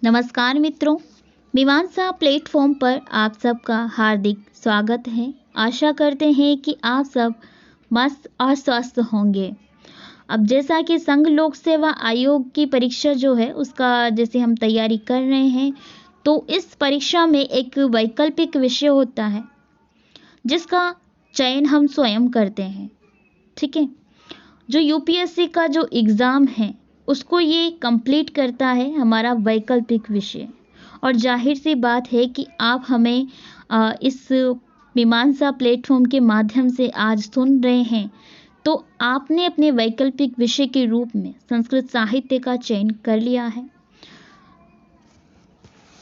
नमस्कार मित्रों, मीमांसा प्लेटफॉर्म पर आप सबका हार्दिक स्वागत है। आशा करते हैं कि आप सब मस्त और स्वस्थ होंगे। अब जैसा कि संघ लोक सेवा आयोग की परीक्षा जो है उसका जैसे हम तैयारी कर रहे हैं, तो इस परीक्षा में एक वैकल्पिक विषय होता है जिसका चयन हम स्वयं करते हैं। ठीक है, जो यूपीएससी का जो एग्ज़ाम है उसको ये कंप्लीट करता है हमारा वैकल्पिक विषय। और जाहिर सी बात है कि आप हमें इस मीमांसा प्लेटफॉर्म के माध्यम से आज सुन रहे हैं, तो आपने अपने वैकल्पिक विषय के रूप में संस्कृत साहित्य का चयन कर लिया है।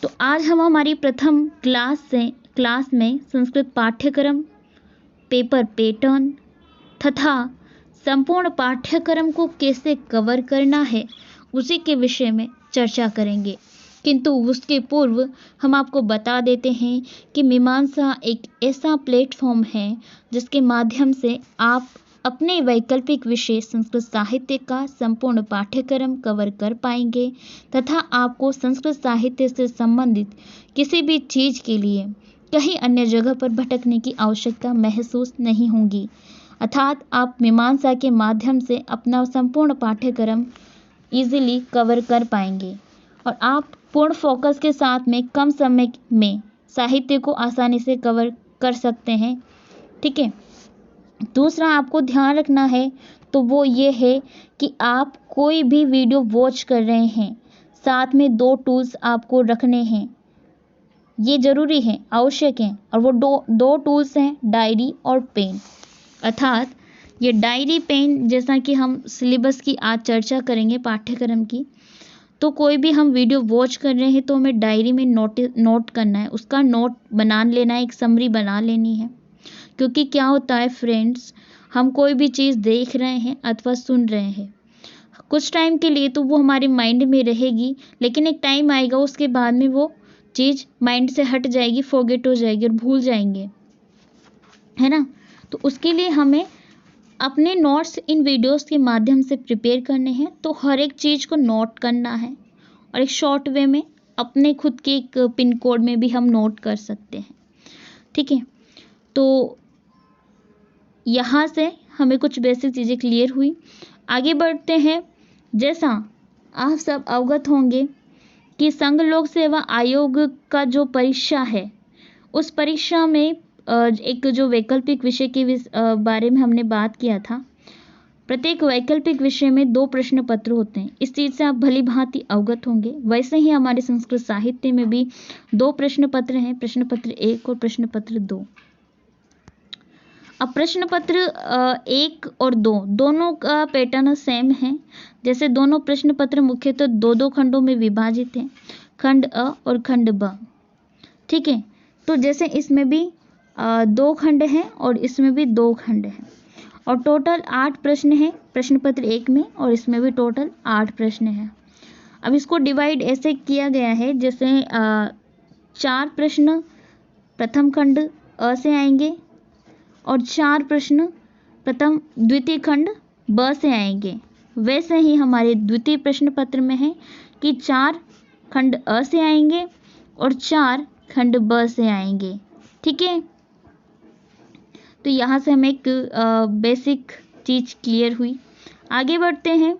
तो आज हम हमारी प्रथम क्लास में संस्कृत पाठ्यक्रम, पेपर पैटर्न तथा संपूर्ण पाठ्यक्रम को कैसे कवर करना है उसी के विषय में चर्चा करेंगे। किंतु उसके पूर्व हम आपको बता देते हैं कि मीमांसा एक ऐसा प्लेटफॉर्म है जिसके माध्यम से आप अपने वैकल्पिक विषय संस्कृत साहित्य का संपूर्ण पाठ्यक्रम कवर कर पाएंगे तथा आपको संस्कृत साहित्य से संबंधित किसी भी चीज़ के लिए कहीं अन्य जगह पर भटकने की आवश्यकता महसूस नहीं होगी। अर्थात आप मीमांसा के माध्यम से अपना संपूर्ण पाठ्यक्रम इजीली कवर कर पाएंगे और आप पूर्ण फोकस के साथ में कम समय में साहित्य को आसानी से कवर कर सकते हैं। ठीक है, दूसरा आपको ध्यान रखना है तो वो ये है कि आप कोई भी वीडियो वॉच कर रहे हैं, साथ में 2 टूल्स आपको रखने हैं। ये ज़रूरी है, आवश्यक हैं, और वो दो टूल्स हैं डायरी और पेन। अर्थात ये डायरी पेन, जैसा कि हम सिलेबस की आज चर्चा करेंगे पाठ्यक्रम की, तो कोई भी हम वीडियो वॉच कर रहे हैं तो हमें डायरी में नोट करना है, उसका नोट बना लेना है, एक समरी बना लेनी है। क्योंकि क्या होता है फ्रेंड्स, हम कोई भी चीज़ देख रहे हैं अथवा सुन रहे हैं, कुछ टाइम के लिए तो वो हमारे माइंड में रहेगी, लेकिन एक टाइम आएगा उसके बाद में वो चीज़ माइंड से हट जाएगी, फॉरगेट हो जाएगी और भूल जाएंगे, है ना। तो उसके लिए हमें अपने नोट्स इन वीडियोस के माध्यम से प्रिपेयर करने हैं। तो हर एक चीज़ को नोट करना है और एक शॉर्ट वे में अपने खुद के एक पिन कोड में भी हम नोट कर सकते हैं। ठीक है, तो यहाँ से हमें कुछ बेसिक चीज़ें क्लियर हुई। आगे बढ़ते हैं। जैसा आप सब अवगत होंगे कि संघ लोक सेवा आयोग का जो परीक्षा है, उस परीक्षा में एक जो वैकल्पिक विषय के बारे में हमने बात किया था। प्रत्येक वैकल्पिक विषय में 2 प्रश्न पत्र होते हैं। इस चीज़ से आप भली भांति अवगत होंगे। वैसे ही हमारे संस्कृत साहित्य में भी 2 प्रश्न पत्र हैं, प्रश्न पत्र 1 और प्रश्न पत्र 2। अब प्रश्न पत्र 1 और 2 दोनों का पैटर्न सेम है। जैसे दोनों प्रश्न पत्र मुख्यतः 2-2 खंडों में विभाजित हैं, खंड अ और खंड ब। ठीक है, तो जैसे इसमें भी 2 खंड हैं और इसमें भी 2 खंड हैं और टोटल 8 प्रश्न हैं प्रश्न पत्र 1 में, और इसमें भी टोटल 8 प्रश्न हैं। अब इसको डिवाइड ऐसे किया गया है जैसे 4 प्रश्न प्रथम खंड अ से आएंगे और 4 प्रश्न द्वितीय खंड ब से आएंगे। वैसे ही हमारे द्वितीय प्रश्न पत्र में है कि 4 खंड अ से आएंगे और 4 खंड ब से आएंगे। ठीक है, तो यहाँ से हमें एक बेसिक चीज़ क्लियर हुई। आगे बढ़ते हैं।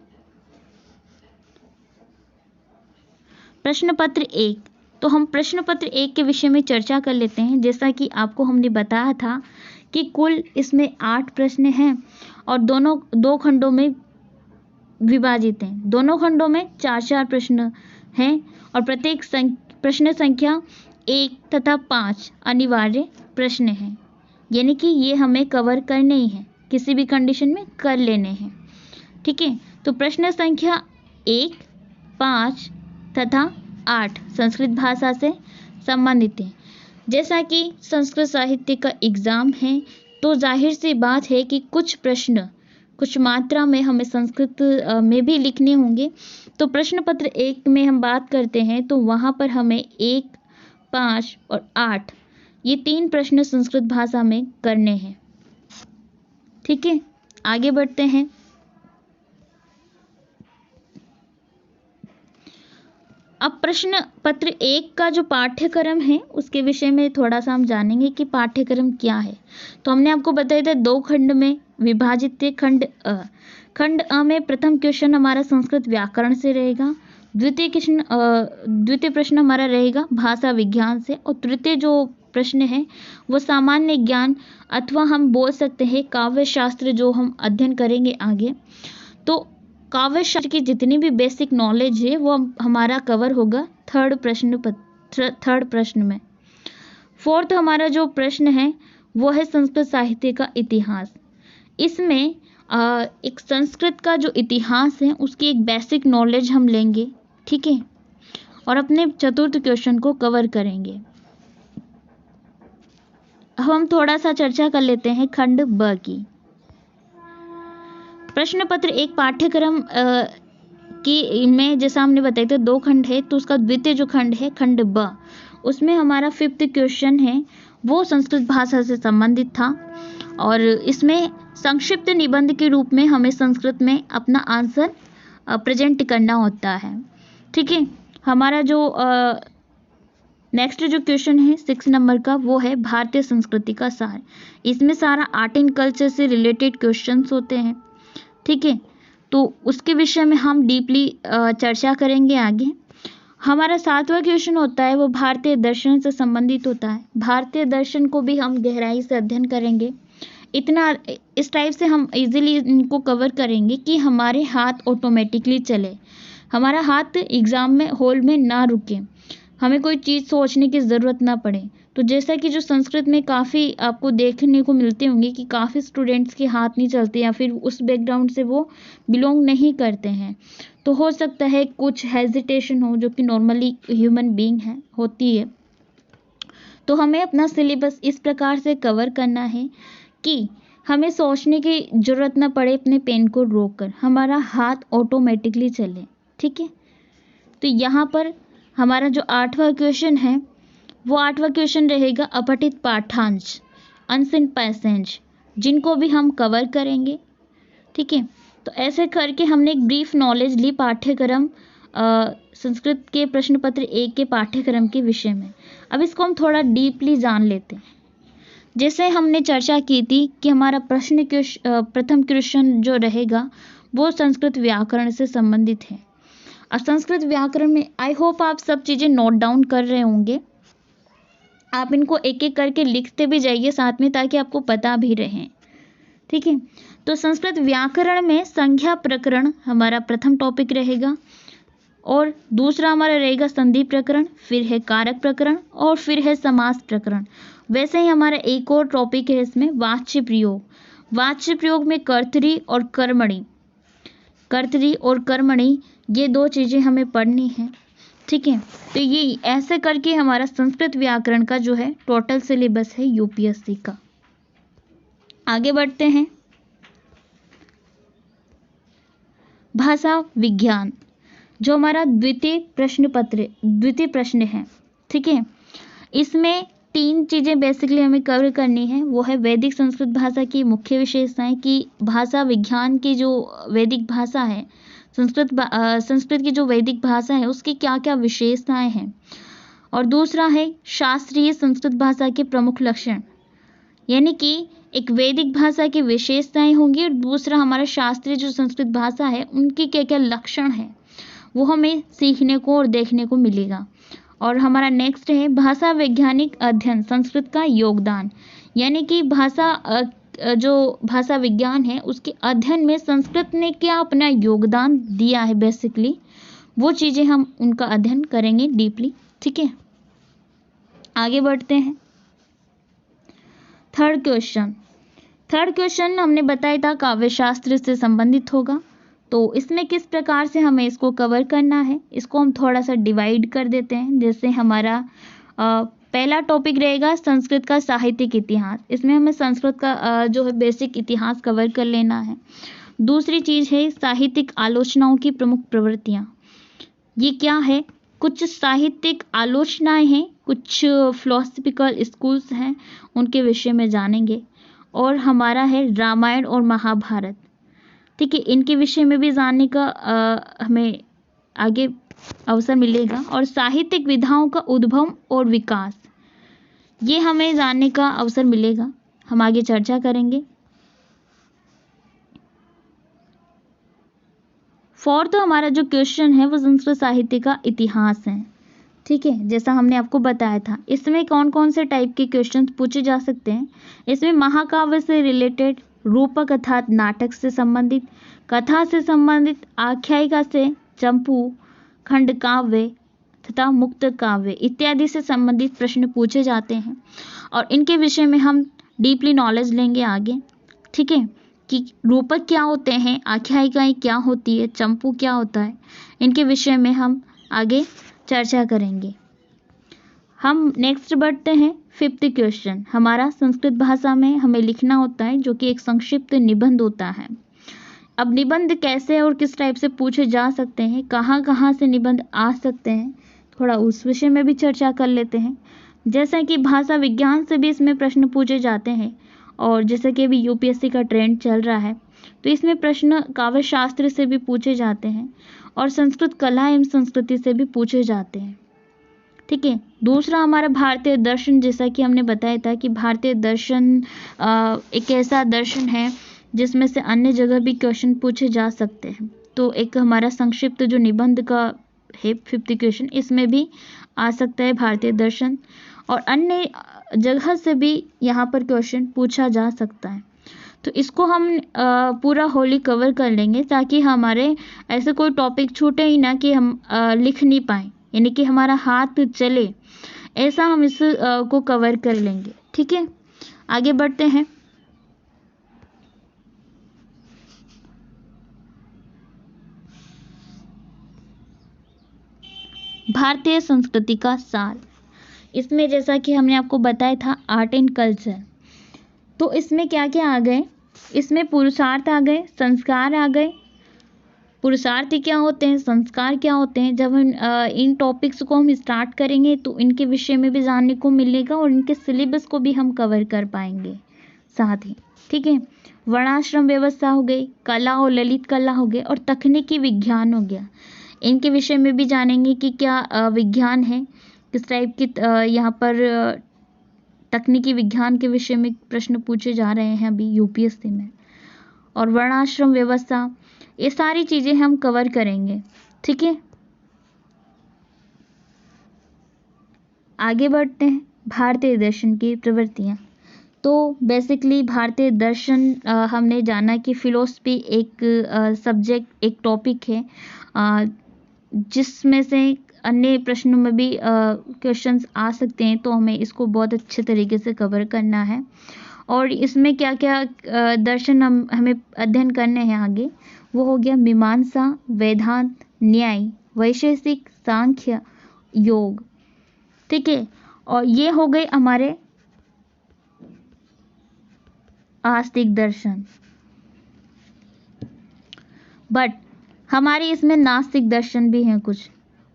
प्रश्न पत्र 1, तो हम प्रश्न पत्र 1 के विषय में चर्चा कर लेते हैं। जैसा कि आपको हमने बताया था कि कुल इसमें 8 प्रश्न हैं और दोनों 2 खंडों में विभाजित हैं। दोनों खंडों में 4-4 प्रश्न हैं और प्रत्येक प्रश्न संख्या 1 तथा 5 अनिवार्य प्रश्न हैं, यानी कि ये हमें कवर करने ही हैं, किसी भी कंडीशन में कर लेने हैं। ठीक है, तो प्रश्न संख्या 1, 5 तथा 8 संस्कृत भाषा से संबंधित हैं। जैसा कि संस्कृत साहित्य का एग्ज़ाम है, तो जाहिर सी बात है कि कुछ प्रश्न कुछ मात्रा में हमें संस्कृत में भी लिखने होंगे। तो प्रश्न पत्र 1 में हम बात करते हैं तो वहाँ पर हमें 1, 5 और 8 ये 3 प्रश्न संस्कृत भाषा में करने हैं। ठीक है, आगे बढ़ते हैं। अब प्रश्न पत्र 1 का जो पाठ्यक्रम है उसके विषय में थोड़ा सा हम जानेंगे कि पाठ्यक्रम क्या है। तो हमने आपको बताया था 2 खंड में विभाजित थे। खंड अ में प्रथम क्वेश्चन हमारा संस्कृत व्याकरण से रहेगा, द्वितीय प्रश्न हमारा रहेगा भाषा विज्ञान से, और तृतीय जो प्रश्न है वो सामान्य ज्ञान अथवा हम बोल सकते हैं काव्य शास्त्र जो हम अध्ययन करेंगे आगे। तो काव्य शास्त्र की जितनी भी बेसिक नॉलेज है वो हमारा कवर होगा थर्ड प्रश्न में। फोर्थ हमारा जो प्रश्न है वो है संस्कृत साहित्य का इतिहास। इसमें एक संस्कृत का जो इतिहास है उसकी एक बेसिक नॉलेज हम लेंगे, ठीक है, और अपने चतुर्थ क्वेश्चन को कवर करेंगे। अब हम थोड़ा सा चर्चा कर लेते हैं खंड ब की। प्रश्न पत्र 1 पाठ्यक्रम की में जैसा हमने बताया था 2 खंड है, तो उसका द्वितीय जो खंड है खंड ब, उसमें हमारा 5th क्वेश्चन है वो संस्कृत भाषा से संबंधित था, और इसमें संक्षिप्त निबंध के रूप में हमें संस्कृत में अपना आंसर प्रेजेंट करना होता है, ठीक है। हमारा जो नेक्स्ट जो क्वेश्चन है 6 नंबर का वो है भारतीय संस्कृति का सार। इसमें सारा आर्ट एंड कल्चर से रिलेटेड क्वेश्चंस होते हैं, ठीक है, तो उसके विषय में हम डीपली चर्चा करेंगे आगे। हमारा 7वां क्वेश्चन होता है वो भारतीय दर्शन से संबंधित होता है। भारतीय दर्शन को भी हम गहराई से अध्ययन करेंगे। इतना इस टाइप से हम इजीली इनको कवर करेंगे कि हमारे हाथ ऑटोमेटिकली चले, हमारा हाथ एग्ज़ाम में हॉल में ना रुके, हमें कोई चीज़ सोचने की ज़रूरत ना पड़े। तो जैसा कि जो संस्कृत में काफ़ी आपको देखने को मिलते होंगे कि काफ़ी स्टूडेंट्स के हाथ नहीं चलते या फिर उस बैकग्राउंड से वो बिलोंग नहीं करते हैं, तो हो सकता है कुछ हेजिटेशन हो जो कि नॉर्मली ह्यूमन बीइंग है होती है। तो हमें अपना सिलेबस इस प्रकार से कवर करना है कि हमें सोचने की ज़रूरत ना पड़े, अपने पेन को रोक कर हमारा हाथ ऑटोमेटिकली चले, ठीक है। तो यहाँ पर हमारा जो 8वां क्वेश्चन है वो 8वां क्वेश्चन रहेगा अपठित पाठांश अनसीन पैसेज, जिनको भी हम कवर करेंगे, ठीक है। तो ऐसे करके हमने एक ब्रीफ नॉलेज ली पाठ्यक्रम संस्कृत के प्रश्न पत्र 1 के पाठ्यक्रम के विषय में। अब इसको हम थोड़ा डीपली जान लेते हैं। जैसे हमने चर्चा की थी कि हमारा प्रथम क्वेश्चन जो रहेगा वो संस्कृत व्याकरण से संबंधित है। और संस्कृत व्याकरण में आई होप आप सब चीज़ें नोट डाउन कर रहे होंगे, आप इनको एक एक करके लिखते भी जाइए साथ में ताकि आपको पता भी रहे, ठीक है। तो संस्कृत व्याकरण में संज्ञा प्रकरण हमारा प्रथम टॉपिक रहेगा, और दूसरा हमारा रहेगा संधि प्रकरण, फिर है कारक प्रकरण, और फिर है समास प्रकरण। वैसे ही हमारा एक और टॉपिक है इसमें वाच्य प्रयोग। वाच्य प्रयोग में कर्तरी और कर्मणि ये 2 चीज़ें हमें पढ़नी है, ठीक है। तो ये ऐसे करके हमारा संस्कृत व्याकरण का जो है टोटल सिलेबस है यूपीएससी का। आगे बढ़ते हैं। भाषा विज्ञान जो हमारा द्वितीय प्रश्न है, ठीक है। इसमें 3 चीज़ें बेसिकली हमें कवर करनी है। वो है वैदिक संस्कृत भाषा की मुख्य विशेषताएं, कि भाषा विज्ञान की जो वैदिक भाषा है, संस्कृत की जो वैदिक भाषा है उसकी क्या क्या विशेषताएं हैं। और दूसरा है शास्त्रीय संस्कृत भाषा के प्रमुख लक्षण, यानी कि एक वैदिक भाषा की विशेषताएं होंगी और दूसरा हमारा शास्त्रीय जो संस्कृत भाषा है उनकी क्या क्या लक्षण है वो हमें सीखने को और देखने को मिलेगा। और हमारा नेक्स्ट है भाषा वैज्ञानिक अध्ययन संस्कृत का योगदान, यानी कि जो भाषा विज्ञान है उसके अध्ययन में संस्कृत ने क्या अपना योगदान दिया है, बेसिकली वो चीज़ें हम उनका अध्ययन करेंगे डीपली, ठीक है। आगे बढ़ते हैं। थर्ड क्वेश्चन हमने बताया था काव्य शास्त्र से संबंधित होगा। तो इसमें किस प्रकार से हमें इसको कवर करना है, इसको हम थोड़ा सा डिवाइड कर देते हैं। जैसे हमारा पहला टॉपिक रहेगा संस्कृत का साहित्यिक इतिहास। इसमें हमें संस्कृत का जो है बेसिक इतिहास कवर कर लेना है। दूसरी चीज़ है साहित्यिक आलोचनाओं की प्रमुख प्रवृत्तियाँ। ये क्या है, कुछ साहित्यिक आलोचनाएं हैं, कुछ फिलोसफिकल स्कूल्स हैं, उनके विषय में जानेंगे। और हमारा है रामायण और महाभारत, ठीक है, इनके विषय में भी जानने का हमें आगे अवसर मिलेगा। और साहित्यिक विधाओं का उद्भव और विकास, ये हमें जानने का अवसर मिलेगा। हम आगे चर्चा करेंगे। फोर्थ हमारा जो क्वेश्चन है वो संस्कृत साहित्य का इतिहास है। ठीक है, जैसा हमने आपको बताया था। इसमें कौन कौन से टाइप के क्वेश्चन पूछे जा सकते हैं। इसमें महाकाव्य से रिलेटेड, रूपक अर्थात नाटक से संबंधित, कथा से संबंधित, आख्यायिका से, चंपू, खंड काव्य तथा मुक्त काव्य इत्यादि से संबंधित प्रश्न पूछे जाते हैं। और इनके विषय में हम डीपली नॉलेज लेंगे आगे। ठीक है, कि रूपक क्या होते हैं, आख्यायिकाएं क्या होती है, चंपू क्या होता है, इनके विषय में हम आगे चर्चा करेंगे। हम नेक्स्ट बढ़ते हैं। फिफ्थ क्वेश्चन हमारा संस्कृत भाषा में हमें लिखना होता है, जो कि एक संक्षिप्त निबंध होता है। अब निबंध कैसे और किस टाइप से पूछे जा सकते हैं, कहाँ कहाँ से निबंध आ सकते हैं, थोड़ा उस विषय में भी चर्चा कर लेते हैं। जैसा कि भाषा विज्ञान से भी इसमें प्रश्न पूछे जाते हैं, और जैसे कि अभी यूपीएससी का ट्रेंड चल रहा है तो इसमें प्रश्न काव्य शास्त्र से भी पूछे जाते हैं, और संस्कृत कला एवं संस्कृति से भी पूछे जाते हैं। ठीक है, दूसरा हमारा भारतीय दर्शन, जैसा कि हमने बताया था कि भारतीय दर्शन एक ऐसा दर्शन है जिसमें से अन्य जगह भी क्वेश्चन पूछे जा सकते हैं। तो एक हमारा संक्षिप्त जो निबंध का है फिफ्थ क्वेश्चन, इसमें भी आ सकता है भारतीय दर्शन, और अन्य जगह से भी यहाँ पर क्वेश्चन पूछा जा सकता है। तो इसको हम पूरा होली कवर कर लेंगे, ताकि हमारे ऐसे कोई टॉपिक छूटे ही ना कि हम लिख नहीं पाए, यानी कि हमारा हाथ चले, ऐसा हम इस को कवर कर लेंगे। ठीक है, आगे बढ़ते हैं। भारतीय संस्कृति का सार, इसमें जैसा कि हमने आपको बताया था आर्ट एंड कल्चर, तो इसमें क्या क्या आ गए, इसमें पुरुषार्थ आ गए, संस्कार आ गए। पुरुषार्थ क्या होते हैं, संस्कार क्या होते हैं, जब हम इन टॉपिक्स को हम स्टार्ट करेंगे तो इनके विषय में भी जानने को मिलेगा, और इनके सिलेबस को भी हम कवर कर पाएंगे साथ ही। ठीक है, वर्णाश्रम व्यवस्था हो गई, कला और ललित कला हो गए, और तकनीकी विज्ञान हो गया। इनके विषय में भी जानेंगे कि क्या विज्ञान है, किस टाइप की यहाँ पर तकनीकी विज्ञान के विषय में प्रश्न पूछे जा रहे हैं अभी यूपीएससी में। और वर्णाश्रम व्यवस्था, ये सारी चीजें हम कवर करेंगे। ठीक है, आगे बढ़ते हैं। भारतीय दर्शन की प्रवृत्तियां, तो बेसिकली भारतीय दर्शन हमने जाना कि फिलोसफी एक सब्जेक्ट, एक टॉपिक है जिसमें से अन्य प्रश्नों में भी क्वेश्चंस आ सकते हैं, तो हमें इसको बहुत अच्छे तरीके से कवर करना है। और इसमें क्या क्या दर्शन हमें अध्ययन करने हैं आगे, वो हो गया मीमांसा, वेदांत, न्याय, वैशेषिक, सांख्य, योग। ठीक है, और ये हो गए हमारे आस्तिक दर्शन। बट हमारे इसमें नास्तिक दर्शन भी हैं कुछ।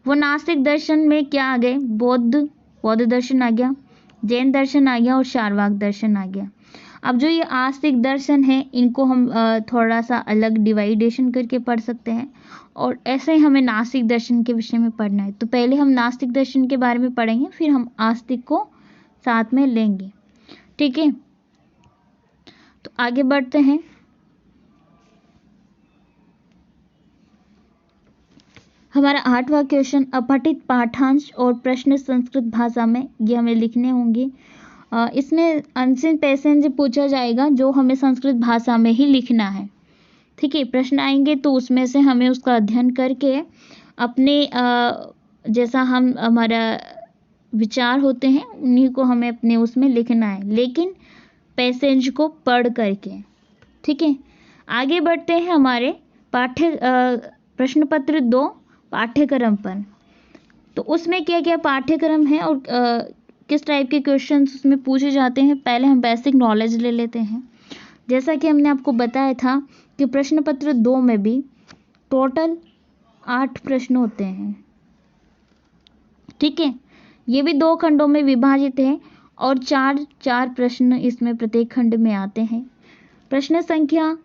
वो नास्तिक दर्शन में क्या आ गए, बौद्ध दर्शन आ गया, जैन दर्शन आ गया, और चारवाक दर्शन आ गया। अब जो ये आस्तिक दर्शन है, इनको हम थोड़ा सा अलग डिवाइडेशन करके पढ़ सकते हैं, और ऐसे ही हमें नास्तिक दर्शन के विषय में पढ़ना है। तो पहले हम नास्तिक दर्शन के बारे में पढ़ेंगे, फिर हम आस्तिक को साथ में लेंगे। ठीक है, तो आगे बढ़ते हैं। हमारा 8वां क्वेश्चन, अपठित पाठांश और प्रश्न संस्कृत भाषा में, ये हमें लिखने होंगे। इसमें अनसिन पैसेंज पूछा जाएगा जो हमें संस्कृत भाषा में ही लिखना है। ठीक है, प्रश्न आएंगे तो उसमें से हमें उसका अध्ययन करके अपने जैसा हमारा विचार होते हैं उन्हीं को हमें अपने उसमें लिखना है, लेकिन पैसेंज को पढ़ करके। ठीक है, आगे बढ़ते हैं हमारे प्रश्न पत्र 2 पाठ्यक्रम पर। तो उसमें क्या क्या पाठ्यक्रम है और किस टाइप के क्वेश्चंस उसमें पूछे जाते हैं, पहले हम बेसिक नॉलेज ले लेते हैं। जैसा कि हमने आपको बताया था कि प्रश्न पत्र 2 में भी टोटल 8 प्रश्न होते हैं। ठीक है, ये भी 2 खंडों में विभाजित है, और 4 प्रश्न इसमें प्रत्येक खंड में आते हैं। प्रश्न संख्या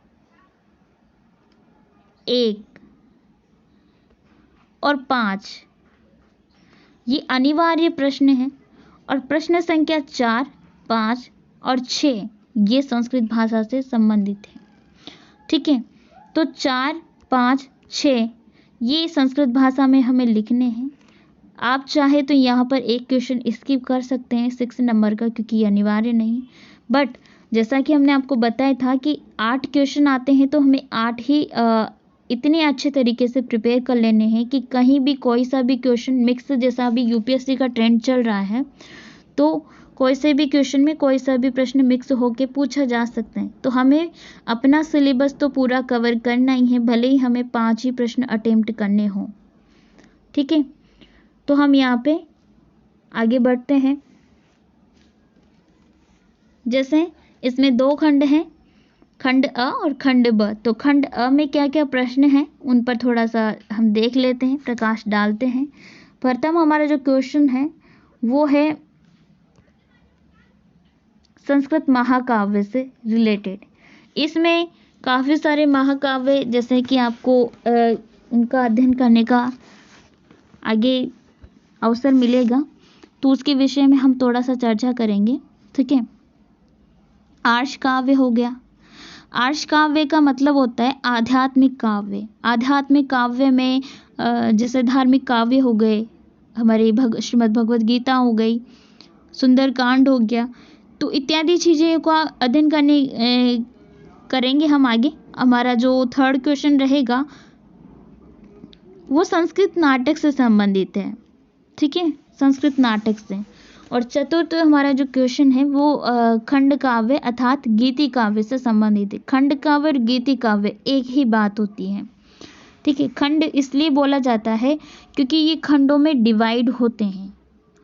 1, और 5 ये अनिवार्य प्रश्न है, और प्रश्न संख्या 4, 5 और 6 ये संस्कृत भाषा से संबंधित है। ठीक है, तो 4, 5, 6 ये संस्कृत भाषा में हमें लिखने हैं। आप चाहे तो यहाँ पर एक क्वेश्चन स्किप कर सकते हैं 6 नंबर का, क्योंकि ये अनिवार्य नहीं। बट जैसा कि हमने आपको बताया था कि 8 क्वेश्चन आते हैं, तो हमें 8 ही इतने अच्छे तरीके से प्रिपेयर कर लेने हैं कि कहीं भी कोई सा भी क्वेश्चन मिक्स, जैसा अभी यूपीएससी का ट्रेंड चल रहा है, तो कोई से भी क्वेश्चन में कोई सा भी प्रश्न मिक्स होके पूछा जा सकता है। तो हमें अपना सिलेबस तो पूरा कवर करना ही है, भले ही हमें 5 ही प्रश्न अटेम्प्ट करने हों। ठीक है, तो हम यहाँ पे आगे बढ़ते हैं। जैसे इसमें 2 खंड हैं, खंड अ और खंड ब। तो खंड अ में क्या क्या प्रश्न हैं उन पर थोड़ा सा हम देख लेते हैं, प्रकाश डालते हैं। प्रथम हमारा जो क्वेश्चन है वो है संस्कृत महाकाव्य से रिलेटेड। इसमें काफ़ी सारे महाकाव्य, जैसे कि आपको उनका अध्ययन करने का आगे अवसर मिलेगा, तो उसके विषय में हम थोड़ा सा चर्चा करेंगे। ठीक है, आर्ष काव्य हो गया। आर्ष काव्य का मतलब होता है आध्यात्मिक काव्य। आध्यात्मिक काव्य में जैसे धार्मिक काव्य हो गए, हमारी श्रीमद् भगवद गीता हो गई, सुंदरकांड हो गया, तो इत्यादि चीज़ें का अध्ययन करेंगे हम आगे। हमारा जो 3rd क्वेश्चन रहेगा वो संस्कृत नाटक से संबंधित है। ठीक है, संस्कृत नाटक से। और 4th हमारा जो क्वेश्चन है वो खंड काव्य अर्थात गीति काव्य से संबंधित है। खंड काव्य और गीति काव्य एक ही बात होती है। ठीक है, खंड इसलिए बोला जाता है क्योंकि ये खंडों में डिवाइड होते हैं।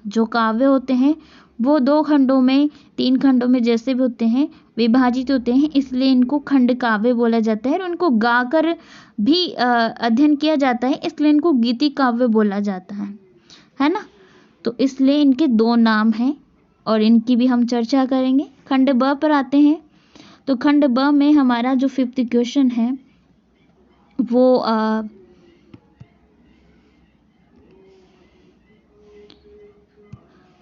जो काव्य होते हैं वो 2 खंडों में, 3 खंडों में जैसे भी होते हैं विभाजित होते हैं, इसलिए इनको खंड काव्य बोला जाता है। और उनको गाकर भी अध्ययन किया जाता है, इसलिए इनको गीति काव्य बोला जाता है ना। तो इसलिए इनके 2 नाम हैं और इनकी भी हम चर्चा करेंगे। खंड ब पर आते हैं, तो खंड ब में हमारा जो 5th क्वेश्चन है वो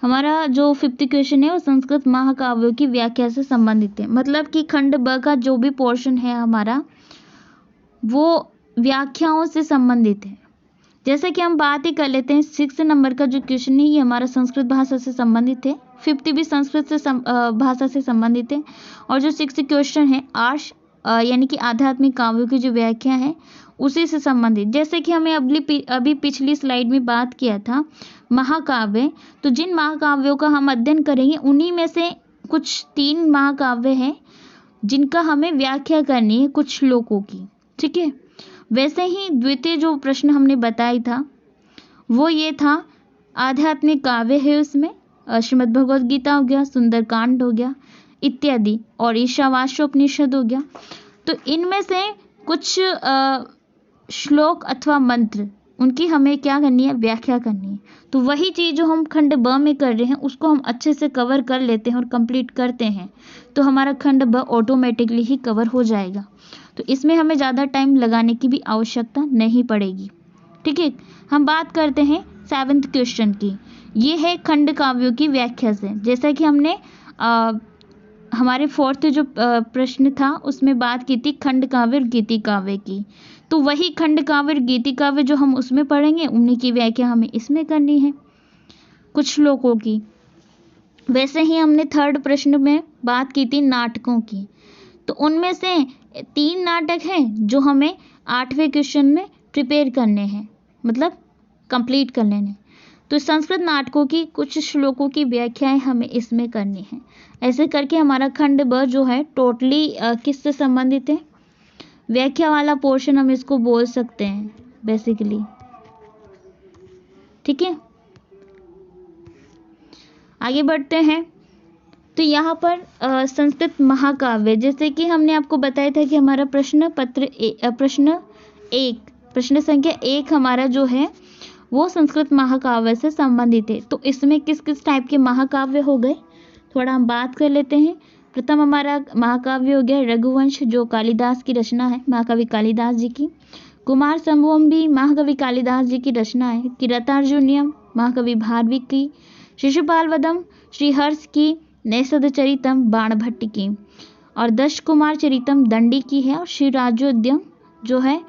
हमारा जो 5th क्वेश्चन है वो संस्कृत महाकाव्यों की व्याख्या से संबंधित है। मतलब कि खंड ब का जो भी पोर्शन है हमारा वो व्याख्याओं से संबंधित है। जैसे कि हम बात ही कर लेते हैं 6 नंबर का जो क्वेश्चन है ये हमारा संस्कृत भाषा से संबंधित है, 5th भी संस्कृत से भाषा से संबंधित है। और जो 6th क्वेश्चन है आर्ष यानी कि आध्यात्मिक काव्यों की जो व्याख्या है उसी से संबंधित। जैसे कि हमें अभी पिछली स्लाइड में बात किया था महाकाव्य, तो जिन महाकाव्यों का हम अध्ययन करेंगे उन्हीं में से कुछ 3 महाकाव्य हैं जिनका हमें व्याख्या करनी है कुछ श्लोकों की। ठीक है, वैसे ही द्वितीय जो प्रश्न हमने बताया था वो ये था आध्यात्मिक काव्य है, उसमें श्रीमद् भगवद गीता हो गया, सुंदरकांड हो गया इत्यादि, और ईशावास्योपनिषद हो गया। तो इनमें से कुछ श्लोक अथवा मंत्र उनकी हमें क्या करनी है, व्याख्या करनी है। तो वही चीज़ जो हम खंड ब में कर रहे हैं उसको हम अच्छे से कवर कर लेते हैं और कंप्लीट करते हैं, तो हमारा खंड ब ऑटोमेटिकली ही कवर हो जाएगा। तो इसमें हमें ज़्यादा टाइम लगाने की भी आवश्यकता नहीं पड़ेगी। ठीक है, हम बात करते हैं 7th क्वेश्चन की। ये है खंड काव्यों की व्याख्या से। जैसा कि हमने हमारे 4th जो प्रश्न था उसमें बात की थी खंड काव्य और गीति काव्य की, तो वही खंड काव्य और गीति काव्य जो हम उसमें पढ़ेंगे उन्हीं की व्याख्या हमें इसमें करनी है कुछ श्लोकों की। वैसे ही हमने 3rd प्रश्न में बात की थी नाटकों की, तो उनमें से 3 नाटक हैं जो हमें 8वें क्वेश्चन में प्रिपेयर करने हैं, मतलब कंप्लीट कर लेने। तो संस्कृत नाटकों की कुछ श्लोकों की व्याख्याएं हमें इसमें करनी है। ऐसे करके हमारा खंड ब जो है टोटली किससे संबंधित है, व्याख्या वाला पोर्शन हम इसको बोल सकते हैं बेसिकली। ठीक है, आगे बढ़ते हैं। तो यहाँ पर संस्कृत महाकाव्य, जैसे कि हमने आपको बताया था कि हमारा प्रश्न संख्या 1 हमारा जो है वो संस्कृत महाकाव्य से संबंधित है। तो इसमें किस किस टाइप के महाकाव्य हो गए थोड़ा हम बात कर लेते हैं। प्रथम हमारा महाकाव्य हो गया रघुवंश, जो कालिदास की रचना है, महाकवि कालिदास जी की। कुमार संभवम भी महाकवि कालिदास जी की रचना है। किरातार्जुनीयम महाकवि भारवी की, शिशुपाल वधम श्रीहर्ष की, नैषध चरितम बाणभट्ट की, और दश कुमार चरितम दंडी की है, और श्रीराजोद्यम जो है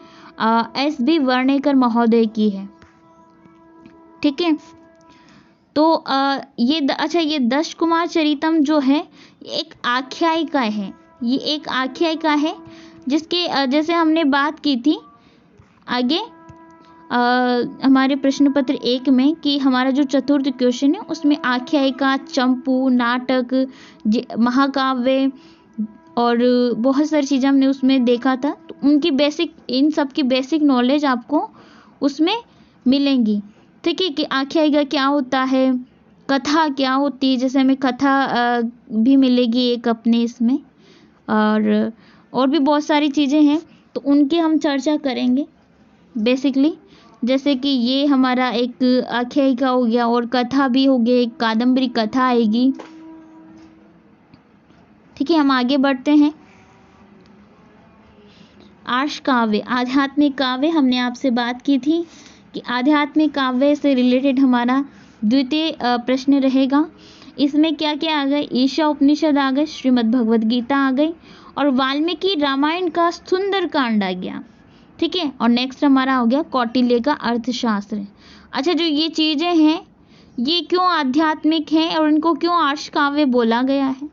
S.B. वर्णेकर महोदय की है। ठीक है, तो ये दश कुमार चरितम जो है एक आख्यायिका है। ये एक आख्यायिका है जिसके जैसे हमने बात की थी आगे हमारे प्रश्न पत्र 1 में कि हमारा जो चतुर्थ क्वेश्चन है उसमें आख्यायिका, चंपू, नाटक, महाकाव्य और बहुत सारी चीज़ें हमने उसमें देखा था। तो उनकी इन सब की बेसिक नॉलेज आपको उसमें मिलेंगी। ठीक है, कि आख्यायिका क्या होता है, कथा क्या होती है, जैसे हमें कथा भी मिलेगी एक अपने इसमें, और भी बहुत सारी चीज़ें हैं तो उनकी हम चर्चा करेंगे बेसिकली। जैसे कि ये हमारा एक आख्यायिका हो गया, और कथा भी हो गया, एक कादम्बरी कथा आएगी। ठीक है, हम आगे बढ़ते हैं। आर्ष काव्य, आध्यात्मिक काव्य, हमने आपसे बात की थी कि आध्यात्मिक काव्य से रिलेटेड हमारा द्वितीय प्रश्न रहेगा। इसमें क्या क्या आ गए, ईशा उपनिषद आ गए, श्रीमद् भगवद गीता आ गई, और वाल्मीकि रामायण का सुंदर कांड आ गया। ठीक है, और नेक्स्ट हमारा हो गया कौटिल्य का अर्थशास्त्र। अच्छा, जो ये चीज़ें हैं ये क्यों आध्यात्मिक हैं और इनको क्यों आर्ष काव्य बोला गया है?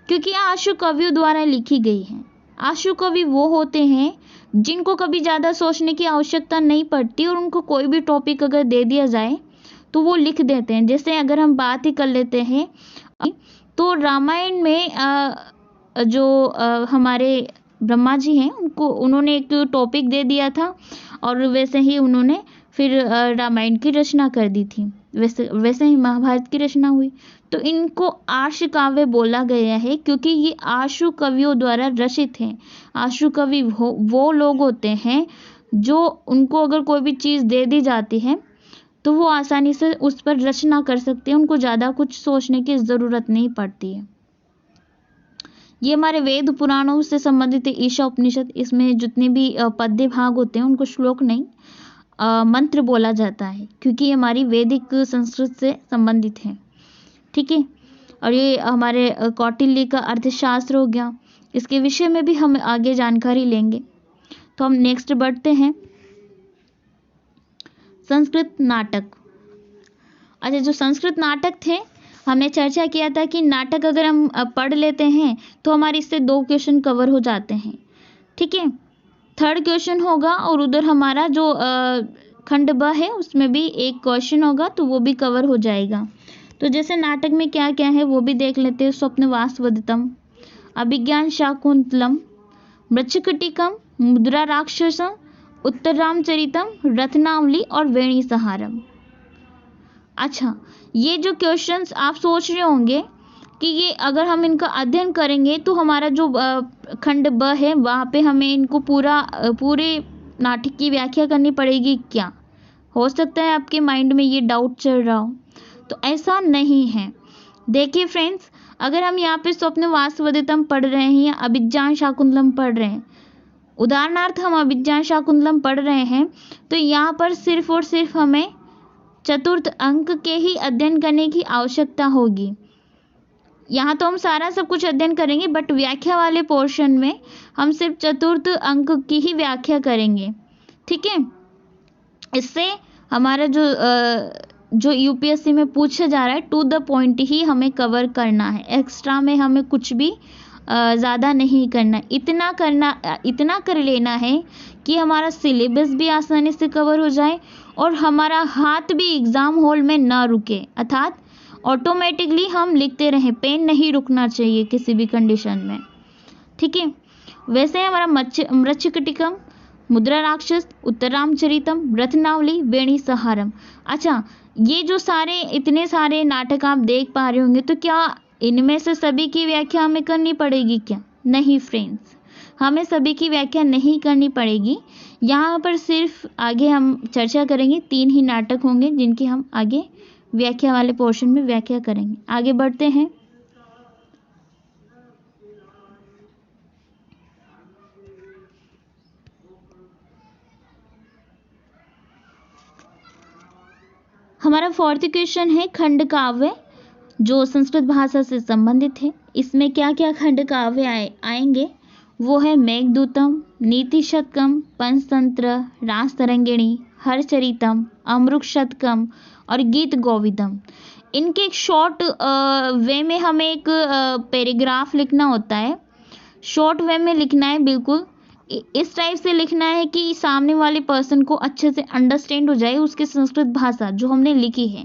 क्योंकि आशु कवियों द्वारा लिखी गई है। आशु कवि वो होते हैं जिनको कभी ज़्यादा सोचने की आवश्यकता नहीं पड़ती, और उनको कोई भी टॉपिक अगर दे दिया जाए तो वो लिख देते हैं। जैसे अगर हम बात ही कर लेते हैं तो रामायण में हमारे ब्रह्मा जी हैं उन्होंने एक टॉपिक दे दिया था, और वैसे ही उन्होंने फिर रामायण की रचना कर दी थी, वैसे ही महाभारत की रचना हुई। तो इनको आर्ष काव्य बोला गया है क्योंकि ये आशु कवियों द्वारा रचित हैं। आशु कवि वो लोग होते हैं जो उनको अगर कोई भी चीज़ दे दी जाती है तो वो आसानी से उस पर रचना कर सकते हैं, उनको ज़्यादा कुछ सोचने की ज़रूरत नहीं पड़ती है। ये हमारे वेद पुराणों से संबंधित है, ईशा उपनिषद। इसमें जितने भी पद्य भाग होते हैं उनको श्लोक नहीं मंत्र बोला जाता है, क्योंकि ये हमारी वैदिक संस्कृत से संबंधित है। ठीक है, और ये हमारे कौटिल्य का अर्थशास्त्र हो गया, इसके विषय में भी हम आगे जानकारी लेंगे। तो हम नेक्स्ट बढ़ते हैं, संस्कृत नाटक। अच्छा, जो संस्कृत नाटक थे हमने चर्चा किया था कि नाटक अगर हम पढ़ लेते हैं तो हमारे इससे 2 क्वेश्चन कवर हो जाते हैं। ठीक है, 3rd क्वेश्चन होगा, और उधर हमारा जो खंड ब है उसमें भी एक क्वेश्चन होगा, तो वो भी कवर हो जाएगा। तो जैसे नाटक में क्या क्या है वो भी देख लेते हैं। स्वप्नवासवदतम, अभिज्ञान शाकुंतलम, मृच्छकटिकम, मुद्रा राक्षसम, उत्तररामचरितम, रत्नावली और वेणी सहारम। अच्छा, ये जो क्वेश्चंस आप सोच रहे होंगे कि ये अगर हम इनका अध्ययन करेंगे तो हमारा जो खंड ब है वहाँ पे हमें इनको पूरे नाटक की व्याख्या करनी पड़ेगी क्या? हो सकता है आपके माइंड में ये डाउट चल रहा हो, तो ऐसा नहीं है। देखिए फ्रेंड्स, अगर हम यहाँ पे स्वप्नवासवदतम पढ़ रहे हैं या अभिज्ञान शाकुंतलम पढ़ रहे हैं, उदाहरणार्थ हम अभिज्ञान शाकुंतलम पढ़ रहे हैं, तो यहाँ पर सिर्फ और सिर्फ हमें चतुर्थ अंक के ही अध्ययन करने की आवश्यकता होगी। यहाँ तो हम सारा सब कुछ अध्ययन करेंगे, बट व्याख्या वाले पोर्शन में हम सिर्फ चतुर्थ अंक की ही व्याख्या करेंगे। ठीक है, इससे हमारा जो यूपीएससी में पूछा जा रहा है टू द पॉइंट ही हमें कवर करना है। एक्स्ट्रा में हमें कुछ भी ज़्यादा नहीं करना, इतना कर लेना है कि हमारा सिलेबस भी आसानी से कवर हो जाए और हमारा हाथ भी एग्ज़ाम हॉल में ना रुके, अर्थात ऑटोमेटिकली हम लिखते रहें, पेन नहीं रुकना चाहिए किसी भी कंडीशन में। ठीक है, वैसे हमारा मृच्छकटिकम, मुद्रा राक्षस, उत्तररामचरितम, रत्नावली, वेणी सहारम। अच्छा, ये जो इतने सारे नाटक आप देख पा रहे होंगे, तो क्या इनमें से सभी की व्याख्या हमें करनी पड़ेगी क्या? नहीं फ्रेंड्स, हमें सभी की व्याख्या नहीं करनी पड़ेगी। यहाँ पर सिर्फ आगे हम चर्चा करेंगे, 3 ही नाटक होंगे जिनकी हम आगे व्याख्या वाले पोर्शन में व्याख्या करेंगे। आगे बढ़ते हैं। हमारा फोर्थ क्वेश्चन है खंड काव्य जो संस्कृत भाषा से संबंधित है। इसमें क्या क्या खंड काव्य आएंगे वो है मेघदूतम, नीति शतकम, पंचतंत्र, रासतरंगिणी, हरचरितम, अमृत शतकम और गीत गोविंदम। इनके एक शॉर्ट वे में हमें एक पैराग्राफ लिखना होता है, शॉर्ट वे में लिखना है, बिल्कुल इस टाइप से लिखना है कि सामने वाले पर्सन को अच्छे से अंडरस्टैंड हो जाए उसकी संस्कृत भाषा जो हमने लिखी है।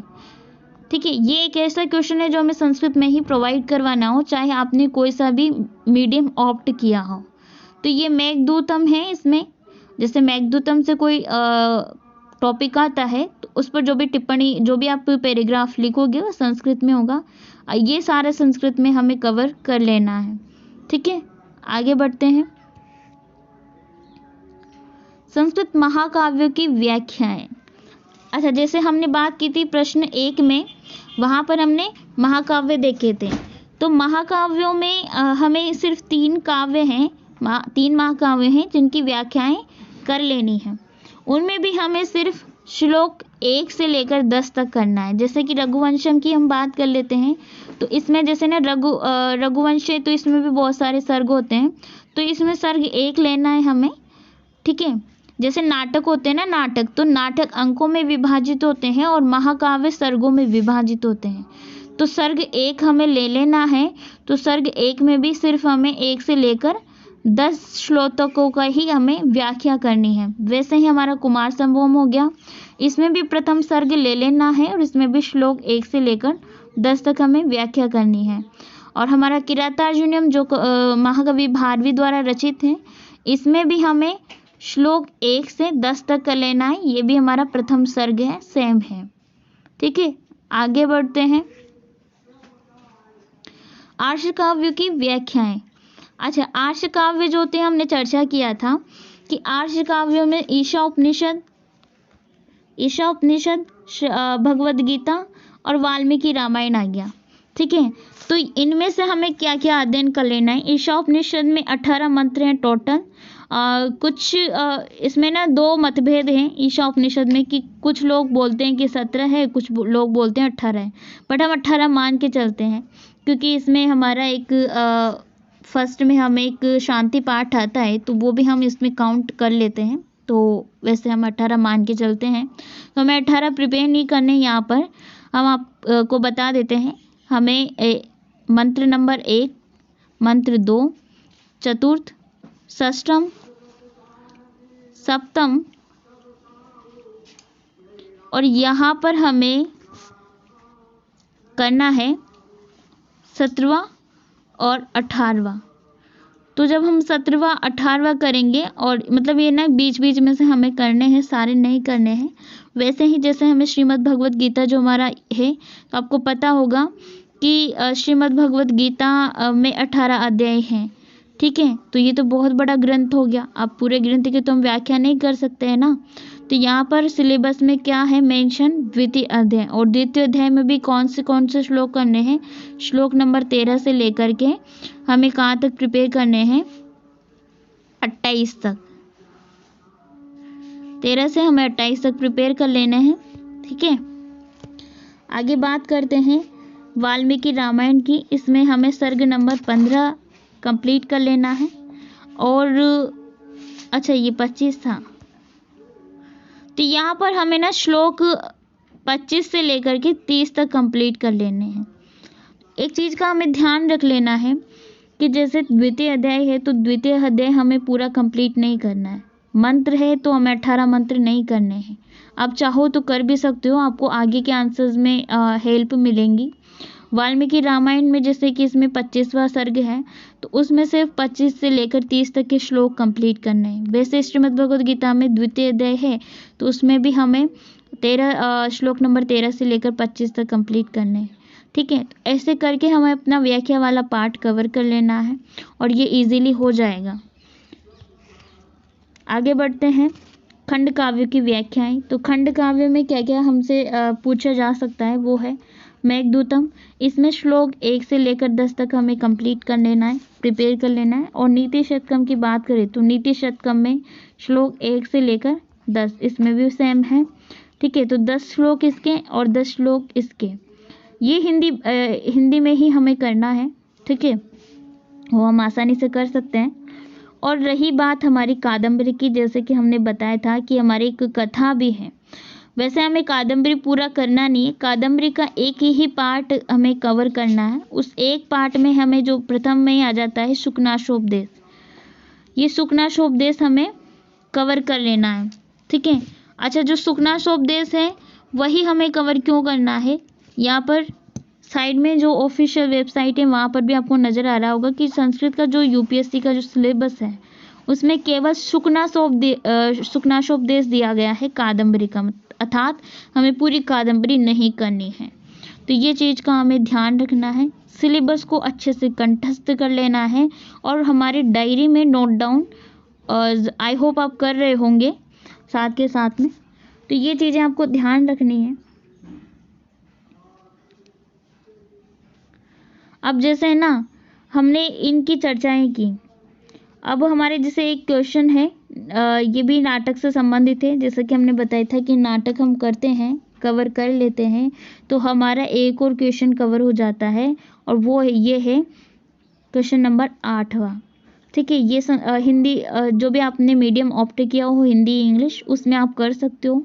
ठीक है, ये एक ऐसा क्वेश्चन है जो हमें संस्कृत में ही प्रोवाइड करवाना हो, चाहे आपने कोई सा भी मीडियम ऑप्ट किया हो। तो ये मेघदूतम है, इसमें जैसे मेघदूतम से कोई टॉपिक आता है तो उस पर जो भी टिप्पणी, जो भी आप पैराग्राफ लिखोगे वो संस्कृत में होगा। ये सारा संस्कृत में हमें कवर कर लेना है। ठीक है, आगे बढ़ते हैं। संस्कृत महाकाव्यों की व्याख्याएं। अच्छा, जैसे हमने बात की थी प्रश्न 1 में, वहाँ पर हमने महाकाव्य देखे थे। तो महाकाव्यों में हमें सिर्फ 3 काव्य हैं, 3 महाकाव्य हैं जिनकी व्याख्याएं कर लेनी है। उनमें भी हमें सिर्फ श्लोक 1 से लेकर 10 तक करना है। जैसे कि रघुवंशम की हम बात कर लेते हैं, तो इसमें जैसे ना रघुवंश है तो इसमें भी बहुत सारे सर्ग होते हैं, तो इसमें सर्ग 1 लेना है हमें। ठीक है, जैसे नाटक होते हैं ना, नाटक तो नाटक अंकों में विभाजित होते हैं और महाकाव्य सर्गों में विभाजित होते हैं। तो सर्ग 1 हमें ले लेना है। तो सर्ग 1 में भी सिर्फ हमें 1 से लेकर 10 श्लोकों का ही हमें व्याख्या करनी है। वैसे ही हमारा कुमार संभोम हो गया, इसमें भी प्रथम सर्ग ले लेना है और इसमें भी श्लोक 1 से लेकर 10 तक हमें व्याख्या करनी है। और हमारा किरातार्जुनीयम जो महाकवि भारवी द्वारा रचित है, इसमें भी हमें श्लोक 1 से 10 तक कर लेना है। ये भी हमारा प्रथम सर्ग है, सेम है। ठीक है, आगे बढ़ते हैं। आर्ष काव्य की व्याख्याएं। अच्छा, आर्ष काव्य जो होते हैं हमने चर्चा किया था कि आर्ष काव्यों में ईशा उपनिषद, भगवद गीता और वाल्मीकि रामायण आ गया। ठीक है, तो इनमें से हमें क्या क्या अध्ययन कर लेना है। ईशा उपनिषद में 18 मंत्र हैं टोटल। कुछ इसमें ना 2 मतभेद हैं ईशा उपनिषद में, कि कुछ लोग बोलते हैं कि 17 है, कुछ लोग बोलते हैं 18 है, बट हम 18 मान के चलते हैं क्योंकि इसमें हमारा एक फर्स्ट में हमें एक शांति पाठ आता है तो वो भी हम इसमें काउंट कर लेते हैं। तो वैसे हम 18 मान के चलते हैं। तो हमें 18 प्रिपेयर नहीं करने, यहाँ पर हम आपको बता देते हैं। हमें मंत्र नंबर 1, मंत्र 2, चतुर्थ, षष्ठम, सप्तम और यहाँ पर हमें करना है 17वां और 18वां। तो जब हम 17वां 18वां करेंगे, और मतलब ये ना बीच बीच में से हमें करने हैं, सारे नहीं करने हैं। वैसे ही जैसे हमें श्रीमद् भगवद गीता जो हमारा है, तो आपको पता होगा कि श्रीमद् भगवद गीता में 18 अध्याय हैं। ठीक है, तो ये तो बहुत बड़ा ग्रंथ हो गया। अब पूरे ग्रंथ की तो हम व्याख्या नहीं कर सकते हैं ना। तो यहाँ पर सिलेबस में क्या है मेंशन, द्वितीय अध्याय। और द्वितीय अध्याय में भी कौन से श्लोक करने हैं, श्लोक नंबर 13 से लेकर के हमें कहाँ तक प्रिपेयर करने हैं, 28 तक। 13 से हमें 28 तक प्रिपेयर कर लेने हैं। ठीक है, आगे बात करते हैं वाल्मीकि रामायण की। इसमें हमें सर्ग नंबर 15 कंप्लीट कर लेना है। और अच्छा, ये 25 था, तो यहाँ पर हमें ना श्लोक 25 से लेकर के 30 तक कंप्लीट कर लेने हैं। एक चीज़ का हमें ध्यान रख लेना है कि जैसे द्वितीय अध्याय है तो द्वितीय अध्याय हमें पूरा कंप्लीट नहीं करना है। मंत्र है तो हमें 18 मंत्र नहीं करने हैं। आप चाहो तो कर भी सकते हो, आपको आगे के आंसर्स में हेल्प मिलेंगी। वाल्मीकि रामायण में जैसे कि इसमें 25वां सर्ग है, तो उसमें सिर्फ 25 से लेकर 30 तक के श्लोक कंप्लीट करने हैं। वैसे श्रीमद् भगवद गीता में द्वितीय अध्याय है तो उसमें भी हमें 13 श्लोक नंबर 13 से लेकर 25 तक कंप्लीट करने हैं। ठीक है, तो ऐसे करके हमें अपना व्याख्या वाला पार्ट कवर कर लेना है और ये इजीली हो जाएगा। आगे बढ़ते हैं, खंड काव्य की व्याख्याएं। तो खंड काव्य में क्या क्या हमसे पूछा जा सकता है वो है मेघदूतम। इसमें श्लोक 1 से लेकर 10 तक हमें कंप्लीट कर लेना है, प्रिपेयर कर लेना है। और नीति शतकम की बात करें तो नीति शतकम में श्लोक 1 से लेकर 10 इसमें भी सेम है। ठीक है। तो 10 श्लोक इसके और 10 श्लोक इसके, ये हिंदी में ही हमें करना है, ठीक है, वो हम आसानी से कर सकते हैं। और रही बात हमारी कादम्बरी की, जैसे कि हमने बताया था कि हमारी एक कथा भी है। वैसे हमें कादम्बरी पूरा करना नहीं है, कादम्बरी का एक ही पार्ट हमें कवर करना है। उस एक पार्ट में हमें जो प्रथम में आ जाता है शुकनाशोपदेश, ये शुकनाशोपदेश हमें कवर कर लेना है, ठीक है। अच्छा, जो शुकनाशोपदेश है वही हमें कवर क्यों करना है, यहाँ पर साइड में जो ऑफिशियल वेबसाइट है वहाँ पर भी आपको नज़र आ रहा होगा कि संस्कृत का जो यूपीएससी का जो सिलेबस है उसमें केवल शुकनाशोपदेश दिया गया है कादम्बरी का, अर्थात हमें पूरी कादम्बरी नहीं करनी है। तो ये चीज़ का हमें ध्यान रखना है, सिलेबस को अच्छे से कंठस्थ कर लेना है और हमारी डायरी में नोट डाउन, आई होप आप कर रहे होंगे साथ के साथ में। तो ये चीज़ें आपको ध्यान रखनी है। अब जैसे है ना, हमने इनकी चर्चाएं की, अब हमारे जैसे एक क्वेश्चन है, ये भी नाटक से संबंधित है। जैसे कि हमने बताया था कि नाटक हम करते हैं, कवर कर लेते हैं, तो हमारा एक और क्वेश्चन कवर हो जाता है और वो ये है क्वेश्चन नंबर 8वां, ठीक है। ये हिंदी, जो भी आपने मीडियम ऑप्ट किया हो, हिंदी इंग्लिश, उसमें आप कर सकते हो,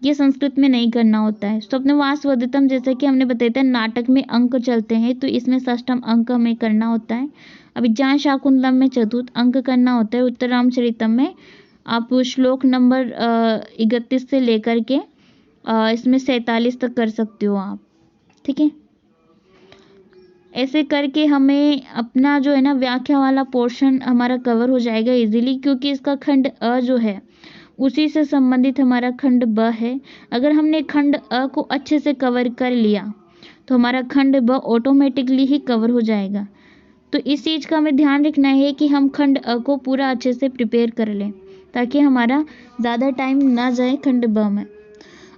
ये संस्कृत में नहीं करना होता है। स्वप्नवास स्वधितम, जैसे कि हमने बताया था नाटक में अंक चलते हैं, तो इसमें षष्ठम अंक हमें करना होता है। अभिज्ञान शाकुंतलम में चतुर्थ अंक करना होता है। उत्तर रामचरितम में आप श्लोक नंबर 31 से लेकर के इसमें 47 तक कर सकते हो आप, ठीक है। ऐसे करके हमें अपना जो है ना व्याख्या वाला पोर्शन हमारा कवर हो जाएगा इजीली, क्योंकि इसका खंड अ जो है उसी से संबंधित हमारा खंड ब है। अगर हमने खंड अ को अच्छे से कवर कर लिया तो हमारा खंड ब ऑटोमेटिकली ही कवर हो जाएगा। तो इस चीज़ का हमें ध्यान रखना है कि हम खंड अ को पूरा अच्छे से प्रिपेयर कर लें, ताकि हमारा ज़्यादा टाइम ना जाए खंड ब में।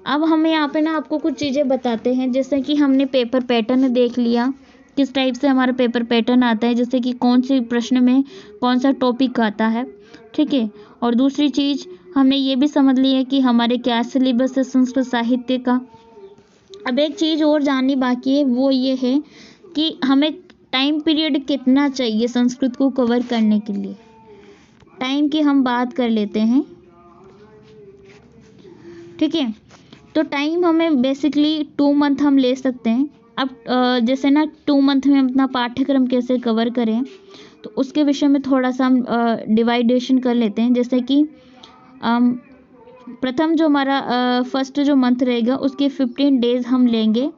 अब हमें यहाँ पे ना आपको कुछ चीज़ें बताते हैं, जैसे कि हमने पेपर पैटर्न देख लिया, किस टाइप से हमारा पेपर पैटर्न आता है, जैसे कि कौन से प्रश्न में कौन सा टॉपिक आता है, ठीक है। और दूसरी चीज़ हमने ये भी समझ ली है कि हमारे क्या सिलेबस है संस्कृत साहित्य का। अब एक चीज़ और जाननी बाकी है, वो ये है कि हमें टाइम पीरियड कितना चाहिए संस्कृत को कवर करने के लिए। टाइम की हम बात कर लेते हैं, ठीक है। तो टाइम हमें बेसिकली 2 मंथ हम ले सकते हैं। अब जैसे ना 2 मंथ में अपना पाठ्यक्रम कैसे कवर करें, तो उसके विषय में थोड़ा सा हम डिवाइडेशन कर लेते हैं। जैसे कि प्रथम जो हमारा फर्स्ट जो मंथ रहेगा उसके 15 डेज हम लेंगे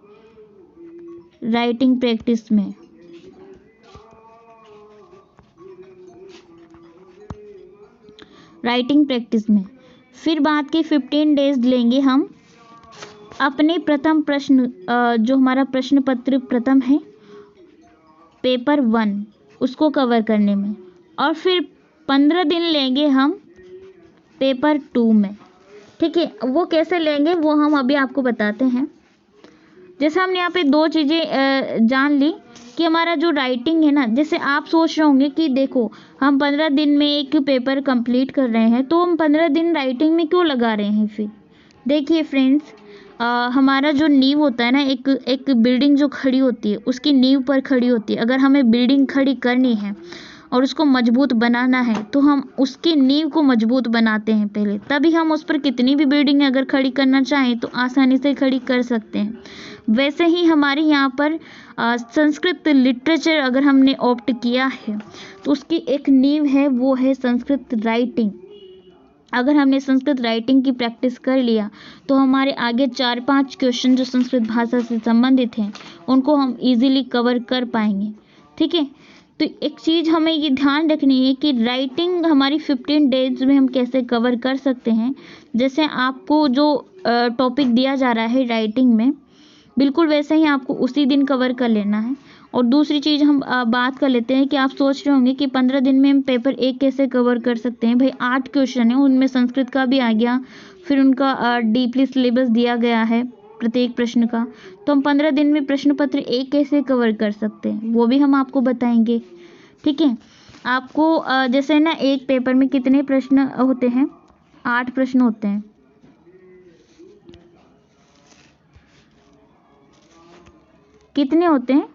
राइटिंग प्रैक्टिस में, फिर बाद के 15 डेज लेंगे हम अपने प्रथम प्रश्न, जो हमारा प्रश्न पत्र प्रथम है पेपर 1, उसको कवर करने में, और फिर 15 दिन लेंगे हम पेपर 2 में, ठीक है। वो कैसे लेंगे वो हम अभी आपको बताते हैं। जैसे हमने यहाँ पे 2 चीज़ें जान ली कि हमारा जो राइटिंग है ना, जैसे आप सोच रहे होंगे कि देखो हम 15 दिन में एक पेपर कंप्लीट कर रहे हैं, तो हम 15 दिन राइटिंग में क्यों लगा रहे हैं। फिर देखिए फ्रेंड्स, हमारा जो नींव होता है ना, एक बिल्डिंग जो खड़ी होती है उसकी नींव पर खड़ी होती है। अगर हमें बिल्डिंग खड़ी करनी है और उसको मजबूत बनाना है, तो हम उसकी नींव को मजबूत बनाते हैं पहले, तभी हम उस पर कितनी भी बिल्डिंग अगर खड़ी करना चाहें तो आसानी से खड़ी कर सकते हैं। वैसे ही हमारे यहाँ पर संस्कृत लिटरेचर अगर हमने ऑप्ट किया है तो उसकी एक नींव है, वो है संस्कृत राइटिंग। अगर हमने संस्कृत राइटिंग की प्रैक्टिस कर लिया तो हमारे आगे 4-5 क्वेश्चन जो संस्कृत भाषा से संबंधित हैं उनको हम इजीली कवर कर पाएंगे, ठीक है। तो एक चीज़ हमें ये ध्यान रखनी है कि राइटिंग हमारी 15 डेज में हम कैसे कवर कर सकते हैं। जैसे आपको जो टॉपिक दिया जा रहा है राइटिंग में, बिल्कुल वैसे ही आपको उसी दिन कवर कर लेना है। और दूसरी चीज़ हम बात कर लेते हैं कि आप सोच रहे होंगे कि 15 दिन में हम पेपर 1 कैसे कवर कर सकते हैं। भाई 8 क्वेश्चन है, उनमें संस्कृत का भी आ गया, फिर उनका डीपली सिलेबस दिया गया है प्रत्येक प्रश्न का, तो हम 15 दिन में प्रश्न पत्र 1 कैसे कवर कर सकते हैं वो भी हम आपको बताएंगे, ठीक है। आपको जैसे ना एक पेपर में कितने प्रश्न होते हैं, 8 प्रश्न होते हैं, कितने होते हैं?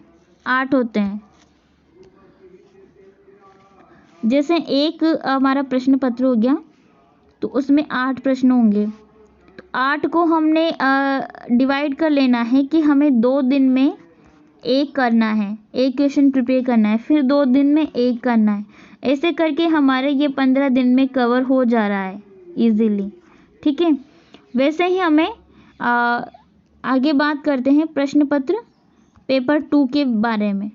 8 होते हैं। जैसे एक हमारा प्रश्न पत्र हो गया तो उसमें 8 प्रश्न होंगे, तो 8 को हमने डिवाइड कर लेना है कि हमें 2 दिन में एक करना है, एक क्वेश्चन प्रिपेयर करना है, फिर 2 दिन में एक करना है। ऐसे करके हमारे ये 15 दिन में कवर हो जा रहा है इजीली। ठीक है, वैसे ही हमें आगे बात करते हैं प्रश्न पत्र पेपर 2 के बारे में।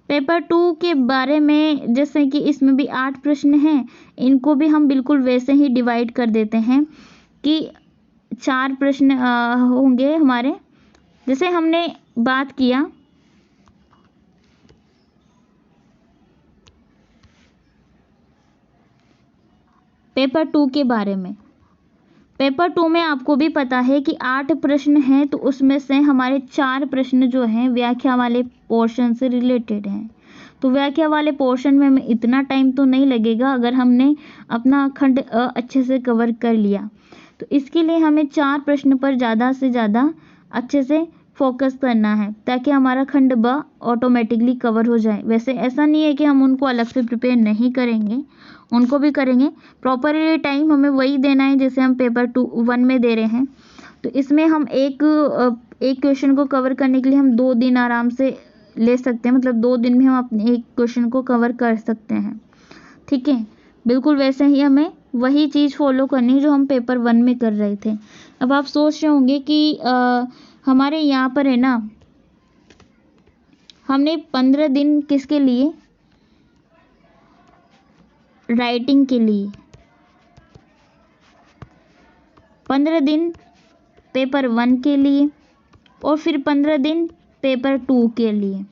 पेपर 2 के बारे में जैसे कि इसमें भी 8 प्रश्न हैं, इनको भी हम बिल्कुल वैसे ही डिवाइड कर देते हैं कि 4 प्रश्न होंगे हमारे। जैसे हमने बात किया पेपर 2 के बारे में। पेपर 2 में आपको भी पता है कि 8 प्रश्न हैं, तो उसमें से हमारे 4 प्रश्न जो हैं व्याख्या वाले पोर्शन से रिलेटेड हैं। तो व्याख्या वाले पोर्शन में हमें इतना टाइम तो नहीं लगेगा अगर हमने अपना खंड अच्छे से कवर कर लिया। तो इसके लिए हमें 4 प्रश्न पर ज़्यादा से ज़्यादा अच्छे से फोकस करना है ताकि हमारा खंड ब ऑटोमेटिकली कवर हो जाए। वैसे ऐसा नहीं है कि हम उनको अलग से प्रिपेयर नहीं करेंगे, उनको भी करेंगे। प्रॉपरली टाइम हमें वही देना है जैसे हम पेपर 1 में दे रहे हैं। तो इसमें हम एक क्वेश्चन को कवर करने के लिए हम 2 दिन आराम से ले सकते हैं, मतलब 2 दिन में हम अपने एक क्वेश्चन को कवर कर सकते हैं। ठीक है, बिल्कुल वैसे ही हमें वही चीज़ फॉलो करनी है जो हम पेपर 1 में कर रहे थे। अब आप सोच रहे होंगे कि हमारे यहाँ पर है ना, हमने 15 दिन किसके लिए? राइटिंग के लिए, 15 दिन पेपर 1 के लिए और फिर 15 दिन पेपर 2 के लिए।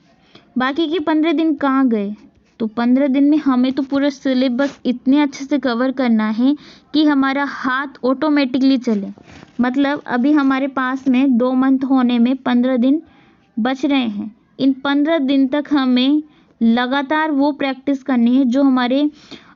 बाकी के 15 दिन कहाँ गए? तो 15 दिन में हमें तो पूरा सिलेबस इतने अच्छे से कवर करना है कि हमारा हाथ ऑटोमेटिकली चले। मतलब अभी हमारे पास में 2 मंथ होने में 15 दिन बच रहे हैं। इन 15 दिन तक हमें लगातार वो प्रैक्टिस करनी है जो हमारे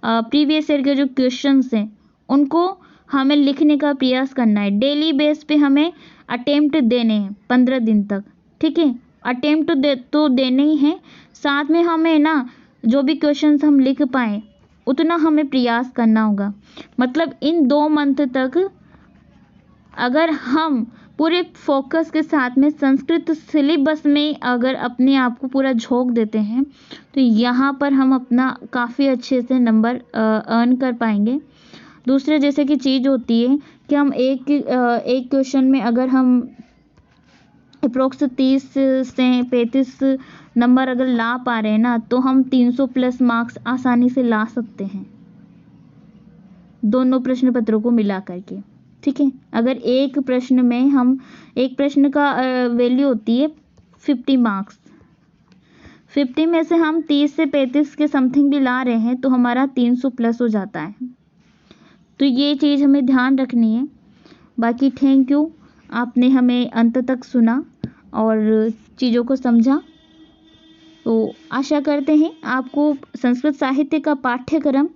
प्रीवियस ईयर के जो क्वेश्चंस हैं उनको हमें लिखने का प्रयास करना है। डेली बेस पे हमें अटेम्प्ट देने हैं 15 दिन तक। ठीक है, अटेम्प्ट तो देने ही हैं, साथ में हमें ना जो भी क्वेश्चंस हम लिख पाएँ उतना हमें प्रयास करना होगा। मतलब इन 2 मंथ तक अगर हम पूरे फोकस के साथ में संस्कृत सिलेबस में अगर अपने आप को पूरा झोंक देते हैं तो यहाँ पर हम अपना काफ़ी अच्छे से नंबर अर्न कर पाएंगे। दूसरे जैसे कि चीज़ होती है कि हम एक क्वेश्चन में अगर हम अप्रोक्स 30 से 35 नंबर अगर ला पा रहे हैं ना, तो हम 300 प्लस मार्क्स आसानी से ला सकते हैं दोनों प्रश्न पत्रों को मिला करके। ठीक है, अगर एक प्रश्न में हम एक प्रश्न का वैल्यू होती है 50 मार्क्स, 50 में से हम 30 से 35 के समथिंग भी ला रहे हैं तो हमारा 300 प्लस हो जाता है। तो ये चीज़ हमें ध्यान रखनी है। बाकी थैंक यू, आपने हमें अंत तक सुना और चीज़ों को समझा। तो आशा करते हैं आपको संस्कृत साहित्य का पाठ्यक्रम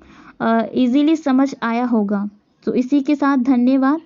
इजीली समझ आया होगा। तो इसी के साथ धन्यवाद।